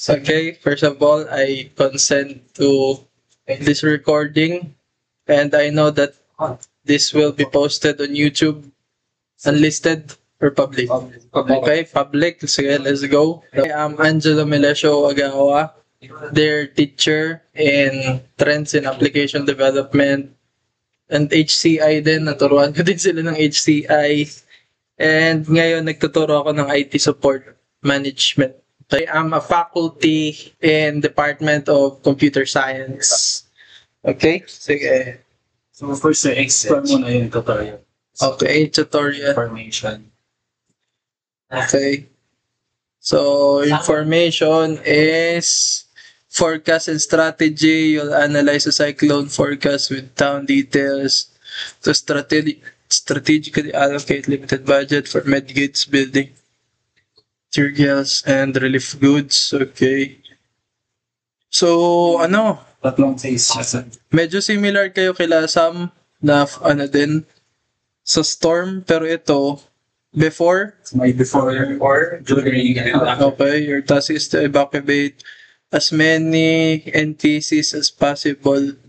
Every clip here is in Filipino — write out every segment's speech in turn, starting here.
Okay, first of all, I consent to this recording, and I know that this will be posted on YouTube, unlisted or public. Okay, public. Sige, let's go. I'm Angelo Melesio Agawa, their teacher in Trends in Application Development and HCI din. Naturuan ko din sila ng HCI. And ngayon, nagtuturo ako ng IT support management. Okay, I'm a faculty in Department of Computer Science. Okay? Sige. So first, explain mo na yung tutorial. Okay, tutorial. Information. Okay. So, information is forecast and strategy. You'll analyze a cyclone forecast with town details to strategically allocate limited budget for medgates building materials and relief goods. Okay. So, Tatlong phase siya. medyo similar kayo kila Sam na din sa storm, pero ito before. May before or during and after. Okay, your task is to evacuate as many NPCs as possible.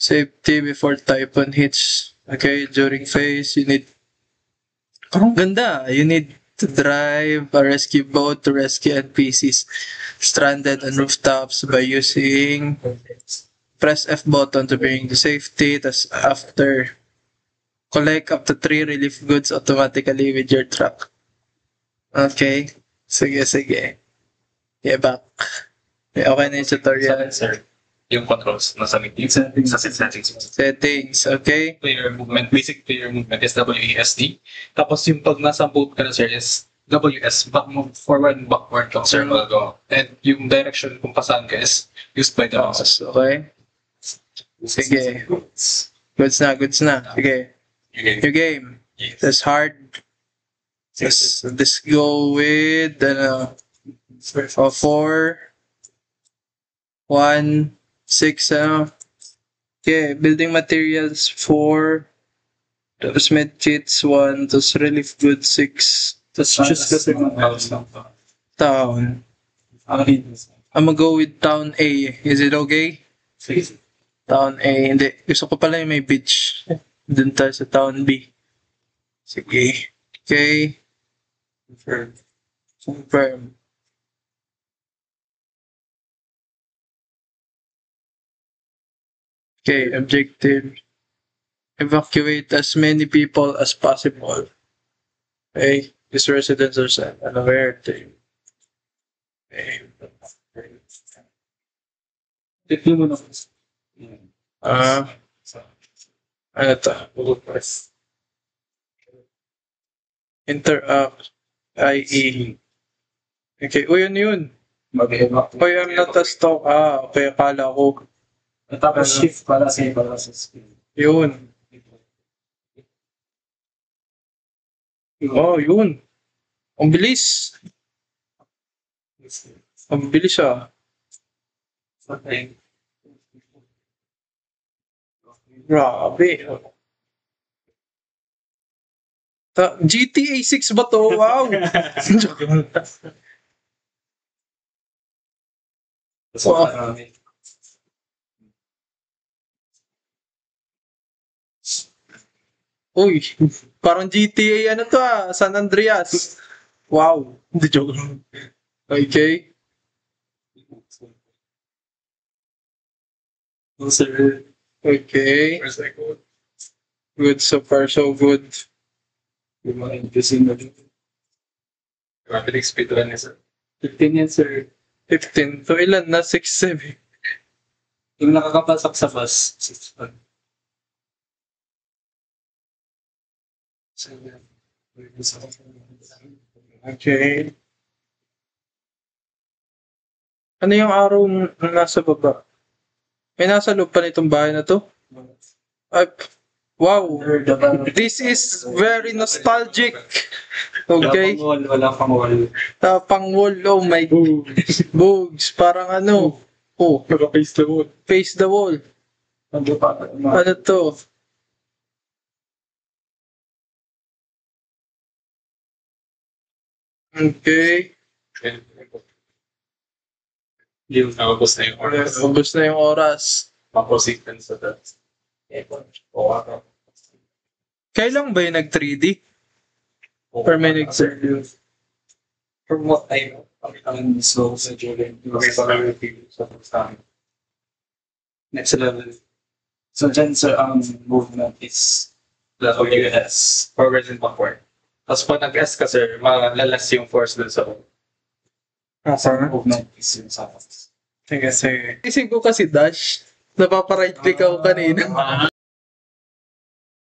Safety before typhoon hits. Okay, during phase, you need ganda. You need to drive a rescue boat to rescue NPCs stranded on rooftops by using press F button to bring to safety. Tas after, collect up to 3 relief goods automatically with your truck. Okay. Sige. Yeah, back. Okay na yung tutorial. Sir, yung controls nasa meeting sa settings. Settings, okay? Player movement, basic player movement is WASD. Tapos yung pag nasa boat ka na sir is WS, back move, forward and backward yung sir will go. And yung direction kung pasan ka is used by the mouse. Okay. Sige. Goods na. Sige. Your game. That's hard. Let's go with 4, 1, 6, okay, building materials 4, tapos med kits 1, tapos relief goods 6, tapos choose kasi town. I'm gonna go with town A. Is it okay? Town A. Hindi. Gusto ko pala yung may beach. Dun tayo sa town B. Sige. Okay. Confirm. Okay, objective. Evacuate as many people as possible. Okay, these residents are sent unaware to. Okay. Tignan mo na. Ano to? Interact, IE. Okay, ano yun? Mag-evacuate. Uy, I'm not a stock. Okay, akala ko. Tapos shift para sa screen. Yun. Oh, yun. Ang bilis. Ang bilis Okay. Grabe. GTA 6 ba to? Wow. Wow. Uy, parang GTA to San Andreas. Wow. Hindi joke. Okay. Sir, Okay. Good, so far so good. yung mga NPC na dito. Rapid speedrun ni sir. 15 yan, sir. 15. So ilan na? 6, 7. Yung nakakapasok sa bus, 6. Okay. Ano yung araw na nasa baba? May nasa loob pa nitong bahay na to? Ay, wow. This is very nostalgic. Okay. Wala pang wall. Pang wall, oh my bugs. Parang oh, Naka-face the wall. face the wall. Ano to? Okay. Yung naubos na yung oras. Ubus na yung oras. Maposition sa that. Oo. Kailan ba yung nag 3D? Or may nag From what I know, ang slow sa Jordan. Okay, so may review sa pagsasabi. Next level. So dyan sa movement is WS. Forward and backward. Tapos pag nag-S ka, sir, malalas yung force dun sa Movement is yung sa Sige, sige. Isip ko kasi dash. Napapa-right click ako kanina.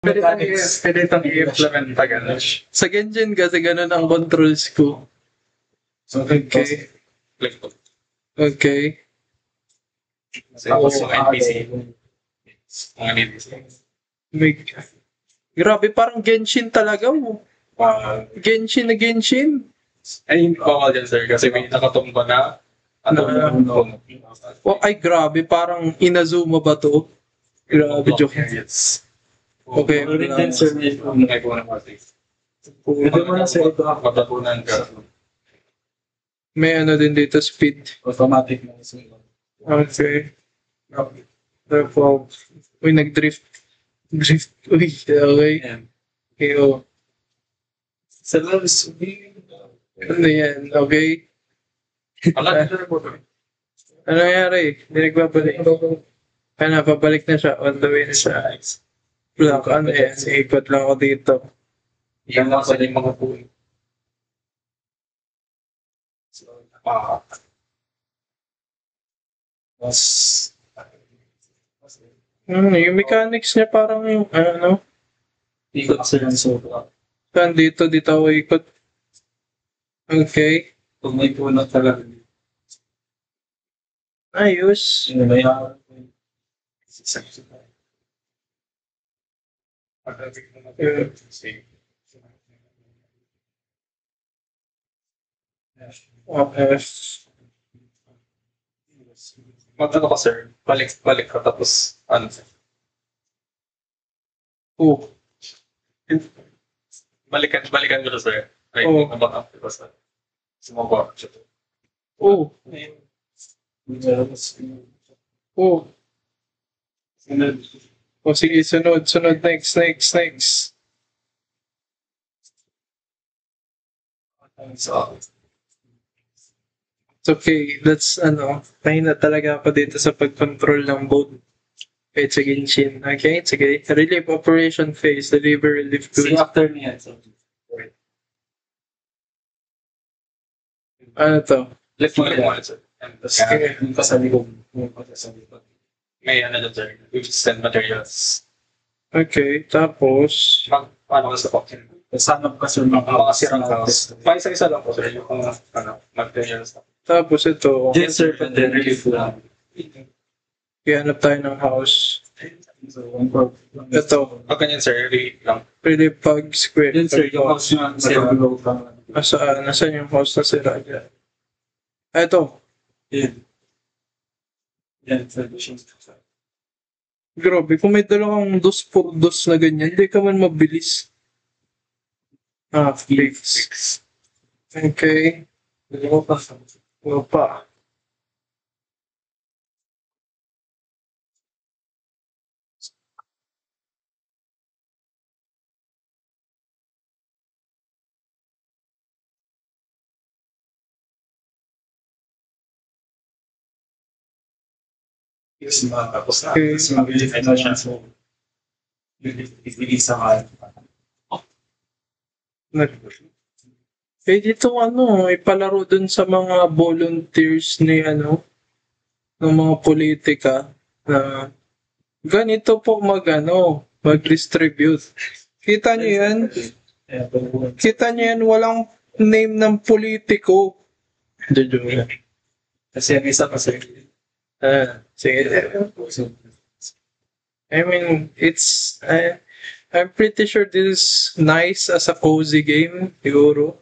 Pwede itong i-implement pag ano. Sa Genshin kasi ganun ang controls ko. So, Okay. Click to. Okay. Tapos yung NPC. Mga NPC. May... Grabe, parang Genshin talaga. Oh. Genshin na Genshin. Ay, hindi bawal yan, sir. Kasi may nakatumba na Oh, ay, grabe. Parang Inazuma ba to? Grabe, joke. Yes. Okay. Then, sir, may May buwan ng party. Pwede mo na sa ito Matapunan ka. May ano din dito, speed. automatic na isa. Okay. Therefore, uy, nag-drift. Drift. Uy, okay. Ayan. Okay, oh. Sa loves, Ano yan? Okay. Alam nyo po. Ano nangyari? Hindi nagbabalik. Ano, pabalik na siya. On the way na siya. Block, ano yan? Ikot lang ako dito. Yan lang sa yung mga puno. was Yung mechanics niya parang yung, ano, ikot sa yung sobra. saan dito ako ikot. Okay. Kung may puno talaga, Ayos. sinabayaran ko yun. Okay. Mag-ano ka, sir? Balik ka tapos, ano? Oh. Balikan mo na, sir. Right, Oo. mabaka. Basta. Sumabak siya. Oh. Oh. O sige, sunod. Next. So, It's okay. That's, mahina talaga ako dito sa pag-control ng boat. Kahit sa Genshin. Okay? Sige. Relief operation phase. Deliver relief see goods. after niya. So, Ano to? Lift mo rin mo, sir. tapos yung pa sa likod. Yung pa sa likod. May ano dyan, sir. We've sent materials. Okay. Tapos, Paano ka sa pocket? Tapos hanap ka sa Mga sirang house. Paisa-isa lang po, sir. Yung materials na. tapos ito. Yes, sir, and then relief lang. Ihanap tayo ng house. So, one part. Ito. Pag ganyan, sir, relief lang. Relief pag square. Yun, sir, yung house niya, sir, below ka. Nasaan yung house na sira dyan? Ito. Yan. Yan, sir, Grabe, kung may dalawang dos por dos na ganyan, hindi ka man mabilis. Fix. Okay. Pa. Yes, tapos na. Okay. Tapos mabilis na siya. So, ibilis sa Eh, dito ipalaro dun sa mga volunteers ni ng mga politika na ganito po mag-distribute. Kita niyo yan? Kita niyo yan? Walang name ng politiko. Jojo. Kasi ang isa pa sa Sige. I mean, I'm pretty sure this is nice as a cozy game, siguro.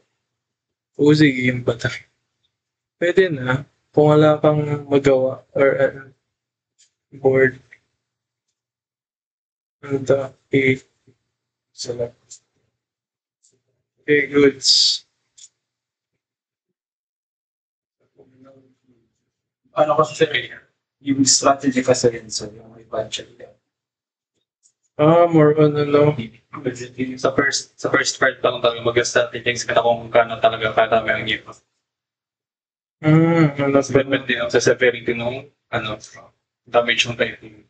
Cozy game ba ito? Pwede na. Kung wala kang magawa or board. And select. Okay, goods. Ano kasi sir, yung strategy kasi rin sir, yung may budget lang. More on ano. Sa first part pa lang talaga mag-strategies ka na kung kano talaga karami ang ipon. Ano ba? Depende lang sa severity nung damage ng typing.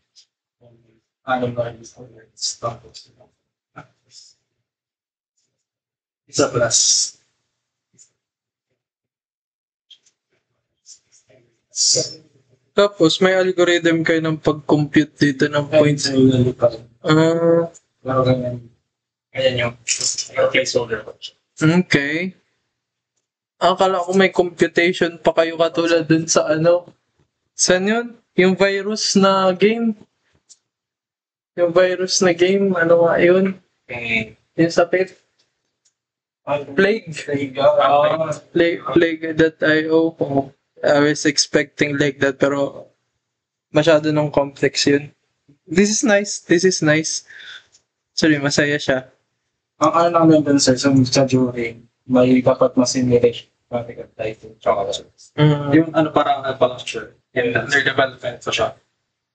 Ano na yung tapos. Isa plus. Tapos, may algorithm kayo ng pag-compute dito ng points. Pero ganyan. Ayan yung placeholder ko. Okay. Akala ko may computation pa kayo katulad dun sa ano. Saan yun? Yung virus na game. Yung virus na game, ano nga yun? Yung sa pit. Plague. Plague.io. I was expecting like that, pero masyado nung complex yun. This is nice. This is nice. Sorry, masaya siya. Ang ano namin dun sir, sa jury, may dapat masimulate graphical title. Yung parang sure. And under development pa siya.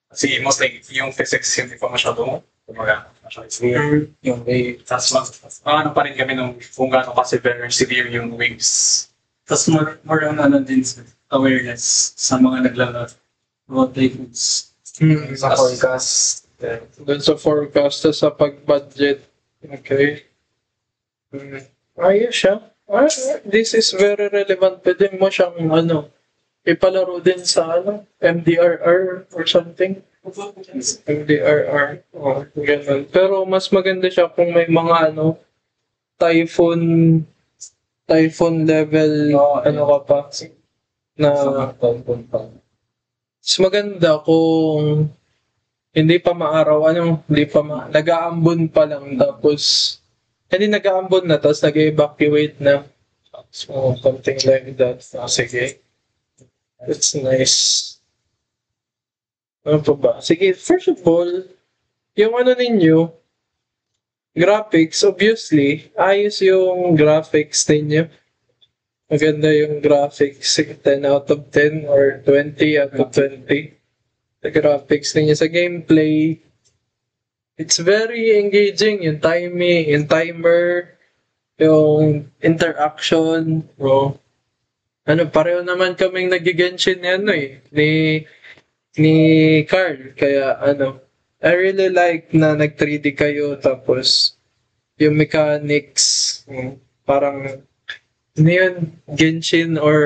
Kasi mostly yung physics hindi pa masyado kumaga. Yung may Tapos pa rin kami nung kung gaano kasi very severe yung waves. tas more on ano din sir, awareness sa mga naglalaro. About things sa forecast. Dun sa forecast, sa pag-budget. Okay. Ayos siya. This is very relevant. Pwede mo siyang ipalaro din sa MDRR or something. MDRR. Ganun. Pero mas maganda siya kung may mga typhoon level ka pa na mas maganda kung hindi pa maaraw, nag-aambon pa lang tapos hindi nag-aambon na tapos nag-evacuate na. So, something like that. Sige. It's nice. Ano pa ba? Sige, first of all, yung ninyo, graphics, obviously, ayos yung graphics ninyo. Maganda yung graphics, 10 out of 10 or 20 out of 20. The graphics ninyo sa gameplay, it's very engaging. Yung timing, yung timer, yung interaction, bro. Pareho naman kaming nag-Genshin ni Carl. Kaya I really like na nag 3D kayo tapos yung mechanics, parang Genshin or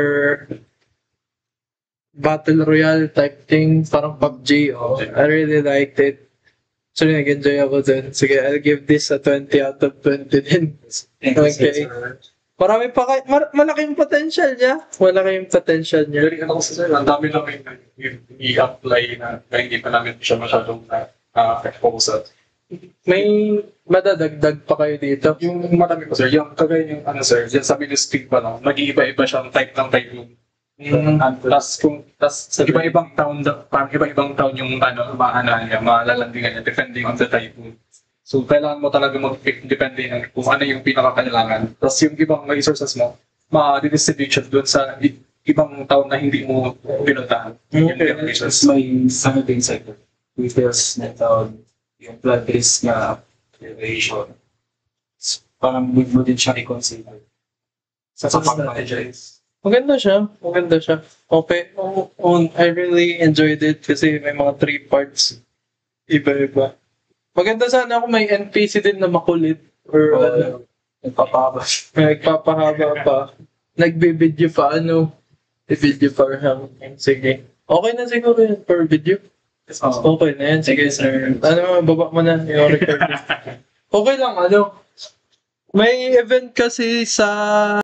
Battle Royale type thing, parang PUBG. I really liked it. So, nag-enjoy ako dun. Sige, I'll give this a 20 out of 20 din. Okay. Marami pa malaking potential niya. Malaking potential niya. Very sir, ang dami lang i-apply na hindi pa namin siya masyadong exposed. May madadagdag pa kayo dito? Yung marami po sir, yung kagaya yung sir, dyan sa ministry pa lang, nag-iiba-iba siyang type ng typhoon. Tapos iba-ibang town, parang iba-ibang town yung malalandingan niya, depending on the typhoon. So, kailangan mo talaga mag-pick depending on kung ano yung pinakakailangan. Tapos yung ibang resources mo, ma-redistribute siya doon sa ibang town na hindi mo pinuntahan. Yung resources. May din sa details na town, yung blood risk nga elevation. Parang good mo din siya i-consider. Sa pag-manage. Maganda siya. Okay. I really enjoyed it kasi may mga 3 parts. Iba-iba. Maganda sana kung may NPC din na makulit. Or nagpapahaba. Nagpapahaba pa. Nagbe-video pa i-video pa Sige. Okay na siguro yun per video. Okay na yan. Sige sir. Baba mo na yung recording. Okay lang, may event kasi sa